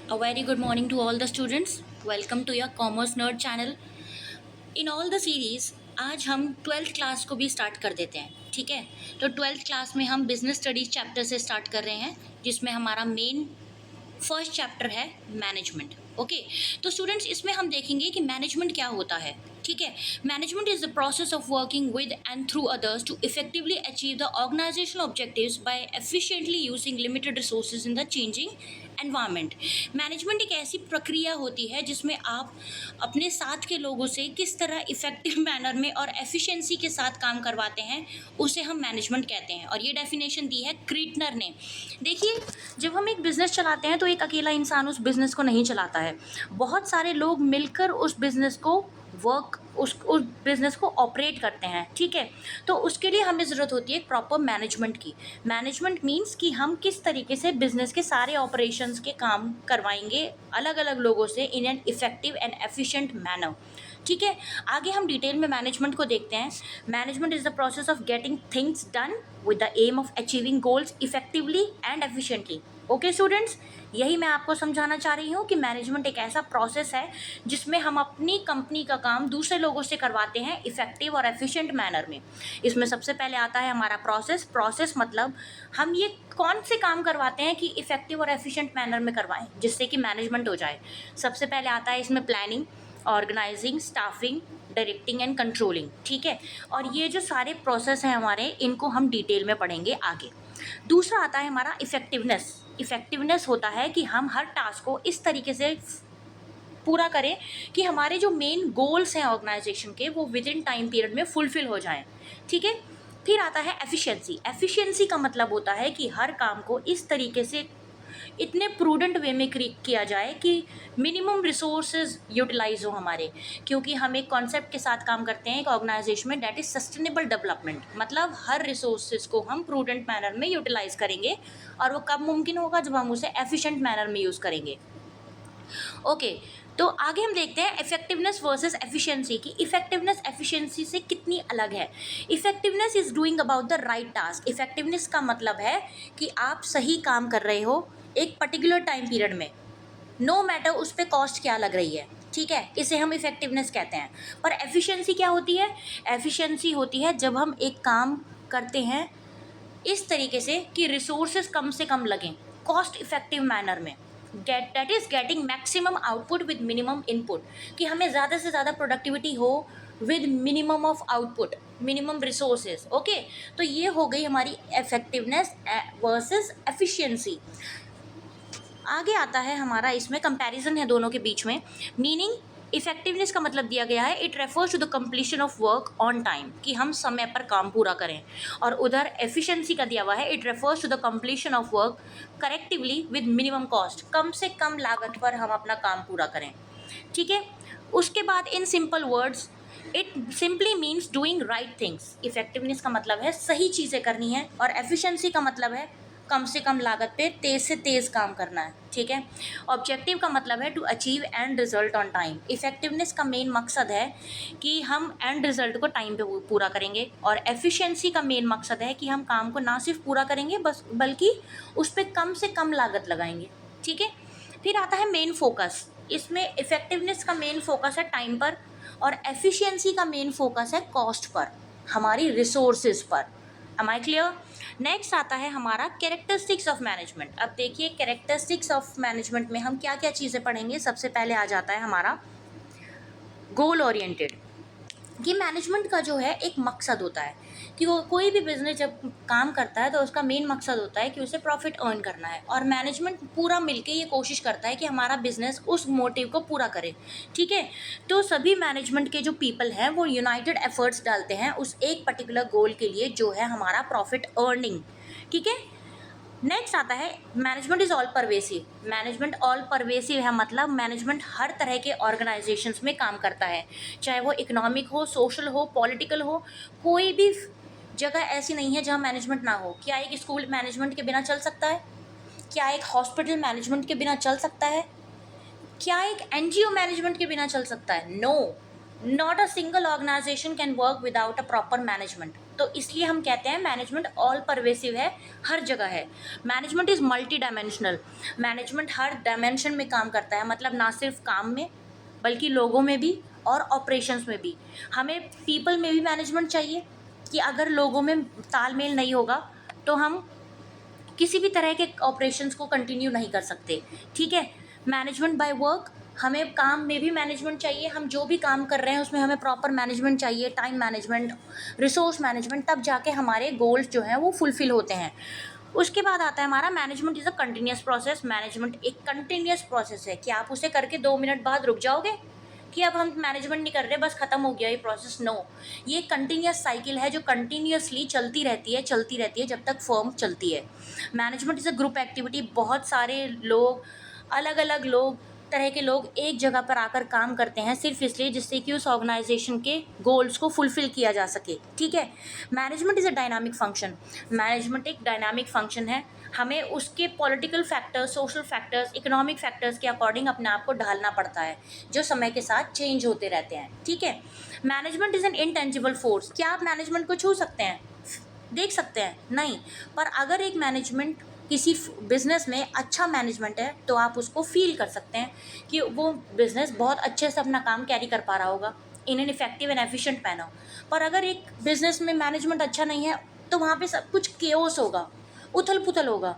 A very good morning to all the students. Welcome to your Commerce Nerd channel. In all the series आज हम twelfth class को भी start कर देते हैं, ठीक है। तो ट्वेल्थ क्लास में हम बिजनेस स्टडीज चैप्टर से स्टार्ट कर रहे हैं, जिसमें हमारा मेन फर्स्ट चैप्टर है मैनेजमेंट। ओके, तो स्टूडेंट्स इसमें हम देखेंगे कि मैनेजमेंट क्या होता है, ठीक है। Management is the process of working with and through others to effectively achieve the organisational objectives by efficiently using limited resources in the changing environment. Management एक ऐसी प्रक्रिया होती है जिसमें आप अपने साथ के लोगों से किस तरह इफेक्टिव मैनर में और एफिशिएंसी के साथ काम करवाते हैं, उसे हम मैनेजमेंट कहते हैं। और ये डेफिनेशन दी है क्रीटनर ने। देखिए, जब हम एक बिज़नेस चलाते हैं तो एक अकेला इंसान उस बिज़नेस को नहीं चलाता है, बहुत सारे लोग मिलकर उस बिज़नेस को उस बिज़नेस को ऑपरेट करते हैं, ठीक है। तो उसके लिए हमें ज़रूरत होती है एक प्रॉपर मैनेजमेंट की। मैनेजमेंट मीन्स कि हम किस तरीके से बिज़नेस के सारे ऑपरेशंस के काम करवाएंगे अलग अलग लोगों से in an effective and efficient manner, ठीक है। आगे हम डिटेल में मैनेजमेंट को देखते हैं। Management is the process of getting things done with the aim of achieving goals effectively and efficiently. Okay students, यही मैं आपको समझाना चाह रही हूँ कि मैनेजमेंट एक ऐसा प्रोसेस है जिसमें हम अपनी कंपनी का काम दूसरे लोगों से करवाते हैं इफेक्टिव और एफिशिएंट मैनर में। इसमें सबसे पहले आता है हमारा प्रोसेस मतलब हम ये कौन से काम करवाते हैं कि इफेक्टिव और एफिशिएंट मैनर में करवाएं जिससे कि मैनेजमेंट हो जाए। सबसे पहले आता है इसमें planning, organising, staffing, directing and controlling, ठीक है। और ये जो सारे प्रोसेस हैं हमारे, इनको हम डिटेल में पढ़ेंगे आगे। दूसरा आता है हमारा इफेक्टिवनेस होता है कि हम हर टास्क को इस तरीके से पूरा करें कि हमारे जो मेन गोल्स हैं ऑर्गेनाइजेशन के, वो विद इन टाइम पीरियड में फुलफिल हो जाएं, ठीक है। फिर आता है एफिशिएंसी का मतलब होता है कि हर काम को इस तरीके से इतने प्रूडेंट वे में किया जाए कि मिनिमम रिसोर्सेज यूटिलाइज हो हमारे, क्योंकि हम एक कॉन्सेप्ट के साथ काम करते हैं एक ऑर्गेनाइजेशन में, दैट इज सस्टेनेबल डेवलपमेंट। मतलब हर रिसोर्सेज को हम प्रूडेंट मैनर में यूटिलाइज करेंगे, और वो कब मुमकिन होगा, जब हम उसे एफिशिएंट मैनर में यूज़ करेंगे। ओके, तो आगे हम देखते हैं इफेक्टिवनेस वर्सेस एफिशिएंसी की इफेक्टिवनेस एफिशिएंसी से कितनी अलग है। Effectiveness is doing about the right task. Effectiveness का मतलब है कि आप सही काम कर रहे हो एक पर्टिकुलर टाइम पीरियड में, नो मैटर उस पर कॉस्ट क्या लग रही है, ठीक है। इसे हम इफेक्टिवनेस कहते हैं। पर एफिशिएंसी क्या होती है? एफिशिएंसी होती है जब हम एक काम करते हैं इस तरीके से कि रिसोर्सेज कम से कम लगें, कॉस्ट इफेक्टिव मैनर में। That is getting maximum output with minimum input, कि हमें ज़्यादा से ज़्यादा प्रोडक्टिविटी हो with minimum of output, minimum resources. Okay, तो ये हो गई हमारी इफेक्टिवनेस वर्सेस एफिशिएंसी। आगे आता है हमारा, इसमें कंपैरिजन है दोनों के बीच में। मीनिंग, इफेक्टिवनेस का मतलब दिया गया है, it refers to the completion of work on time, कि हम समय पर काम पूरा करें। और उधर एफिशिएंसी का दिया हुआ है, it refers to the completion of work correctively with minimum cost, कम से कम लागत पर हम अपना काम पूरा करें, ठीक है। उसके बाद in simple words it simply means doing right things. Effectiveness का मतलब है सही चीज़ें करनी है, और एफिशिएंसी का मतलब है कम से कम लागत पे तेज़ से तेज़ काम करना है, ठीक है। ऑब्जेक्टिव का मतलब है to achieve end result on time. Effectiveness का मेन मकसद है कि हम एंड रिजल्ट को टाइम पे पूरा करेंगे, और एफिशिएंसी का मेन मकसद है कि हम काम को ना सिर्फ पूरा करेंगे बस, बल्कि उस पर कम से कम लागत लगाएंगे, ठीक है। फिर आता है मेन फोकस। इसमें इफेक्टिवनेस का मेन फोकस है टाइम पर, और एफिशिएंसी का मेन फोकस है कॉस्ट पर, हमारी रिसोर्सेज पर। M I clear? नेक्स्ट आता है हमारा कैरेक्टरिस्टिक्स ऑफ मैनेजमेंट। अब देखिए, कैरेक्टरिस्टिक्स ऑफ मैनेजमेंट में हम क्या क्या चीज़ें पढ़ेंगे। सबसे पहले आ जाता है हमारा गोल ओरिएंटेड, कि मैनेजमेंट का जो है एक मकसद होता है कि वो कोई भी बिजनेस जब काम करता है तो उसका मेन मकसद होता है कि उसे प्रॉफिट अर्न करना है, और मैनेजमेंट पूरा मिलके ये कोशिश करता है कि हमारा बिजनेस उस मोटिव को पूरा करे, ठीक है। तो सभी मैनेजमेंट के जो पीपल हैं वो यूनाइटेड एफर्ट्स डालते हैं उस एक पर्टिकुलर गोल के लिए, जो है हमारा प्रॉफिट अर्निंग, ठीक है। नेक्स्ट आता है management is all pervasive. Management all pervasive है, मतलब मैनेजमेंट हर तरह के ऑर्गेनाइजेशंस में काम करता है, चाहे वो इकोनॉमिक हो, सोशल हो, पॉलिटिकल हो। कोई भी जगह ऐसी नहीं है जहाँ मैनेजमेंट ना हो। क्या एक स्कूल मैनेजमेंट के बिना चल सकता है? क्या एक हॉस्पिटल मैनेजमेंट के बिना चल सकता है? क्या एक एनजीओ मैनेजमेंट के बिना चल सकता है? No, not a single organisation can work without a proper management. तो इसलिए हम कहते हैं मैनेजमेंट ऑल परवेसिव है, हर जगह है। Management is multi dimensional, management her dimension में काम करता है, मतलब ना सिर्फ काम में बल्कि लोगों में भी और ऑपरेशंस में भी। हमें पीपल में भी मैनेजमेंट चाहिए कि अगर लोगों में तालमेल नहीं होगा तो हम किसी भी तरह के ऑपरेशंस को कंटिन्यू नहीं कर सकते, ठीक है। मैनेजमेंट बाय वर्क, हमें काम में भी मैनेजमेंट चाहिए, हम जो भी काम कर रहे हैं उसमें हमें प्रॉपर मैनेजमेंट चाहिए, टाइम मैनेजमेंट, रिसोर्स मैनेजमेंट, तब जाके हमारे गोल्स जो हैं वो फुलफ़िल होते हैं। उसके बाद आता है हमारा management is a continuous process. Management एक कंटिन्यूअस प्रोसेस है कि आप उसे करके 2 मिनट बाद रुक जाओगे कि अब हम मैनेजमेंट नहीं कर रहे, बस ख़त्म हो गया ये प्रोसेस। नो, ये कंटिन्यूअस साइकिल है जो कंटिन्यूअसली चलती रहती है जब तक फर्म चलती है। Management is a group activity, बहुत सारे लोग, अलग अलग लोग, तरह के लोग एक जगह पर आकर काम करते हैं सिर्फ इसलिए जिससे कि उस ऑर्गेनाइजेशन के गोल्स को फुलफ़िल किया जा सके, ठीक है। Management is a dynamic function, management एक डायनामिक फंक्शन है, हमें उसके political factors, social factors, economic factors के अकॉर्डिंग अपने आप को ढालना पड़ता है जो समय के साथ चेंज होते रहते हैं, ठीक है। Management is an intangible force, क्या आप मैनेजमेंट को छू सकते हैं, देख सकते हैं? नहीं, पर अगर एक मैनेजमेंट किसी बिज़नेस में अच्छा मैनेजमेंट है तो आप उसको फील कर सकते हैं कि वो बिज़नेस बहुत अच्छे से अपना काम कैरी कर पा रहा होगा in an effective and efficient manner. पर अगर एक बिज़नेस में मैनेजमेंट अच्छा नहीं है तो वहाँ पे सब कुछ केओस होगा, उथल-पुथल होगा,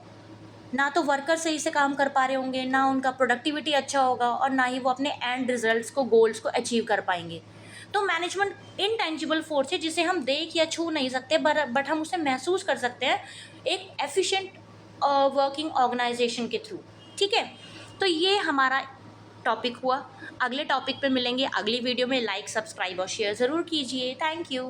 ना तो वर्कर सही से काम कर पा रहे होंगे, ना उनका प्रोडक्टिविटी अच्छा होगा और ना ही वो अपने एंड रिजल्ट्स को, गोल्स को अचीव कर पाएंगे। तो मैनेजमेंट इनटेंजिबल फोर्स है जिसे हम देख या छू नहीं सकते, बट हम उसे महसूस कर सकते हैं एक एफिशिएंट वर्किंग ऑर्गेनाइजेशन के थ्रू, ठीक है। तो ये हमारा टॉपिक हुआ। अगले टॉपिक पे मिलेंगे अगली वीडियो में। लाइक, सब्सक्राइब और शेयर ज़रूर कीजिए। Thank you.